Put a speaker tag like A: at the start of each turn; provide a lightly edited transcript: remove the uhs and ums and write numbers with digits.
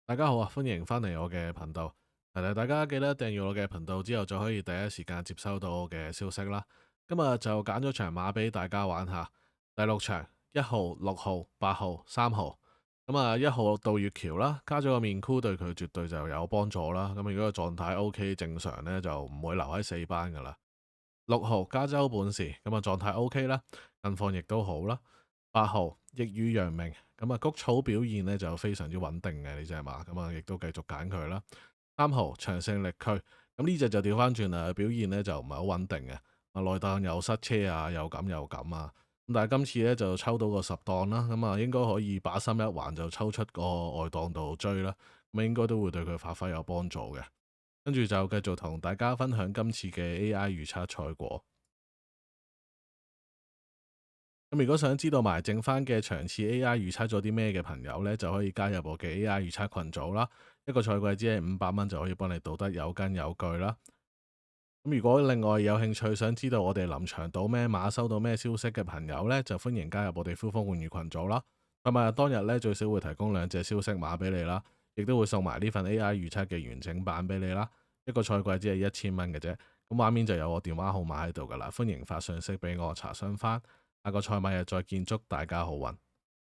A: 大家好啊，歡迎翻嚟我嘅頻道。提提大家記得訂閱我嘅頻道之後，就可以第一時間接收到我嘅消息啦。今日就揀咗場馬俾大家玩下，第六場1號、6號、8號、3號。咁啊，1號渡月橋啦，加咗個面箍對佢絕對就有幫助啦。咁如果個狀態 OK 正常呢，就唔會留喺四班噶啦。6號加州本事，咁啊狀態 OK 啦，近況亦都好啦。8號逆雨揚名，咁啊谷草表現呢就非常之穩定嘅呢隻馬，咁啊亦都繼續揀佢啦。3號長勝力區，咁呢隻就調翻轉啦，表現呢就唔係好穩定嘅，啊內檔又塞車啊，又咁又咁啊，咁但係今次呢就抽到個十檔啦，咁啊應該可以把心一橫就抽出個外檔度追啦，咁應該都會對佢發揮有幫助嘅。跟住就繼續同大家分享今次嘅 AI 預測賽果。咁如果想知道埋剩翻嘅場次 AI 預測咗啲咩嘅朋友呢，就可以加入我嘅 AI 預測群組啦。一個賽季只係500蚊就可以幫你賭得有根有據啦。咁如果另外有興趣想知道我哋臨場賭咩馬收到咩消息嘅朋友呢，就歡迎加入我哋呼風喚雨群組啦。咁啊，當日呢，最少會提供2隻消息碼俾你啦，亦都會送埋呢份 AI 預測嘅完整版俾你啦。一個賽季只係1000蚊嘅啫。咁畫面就有我電話號碼喺度噶啦，歡迎發信息俾我查詢翻。下個賽馬日再見，祝大家好運。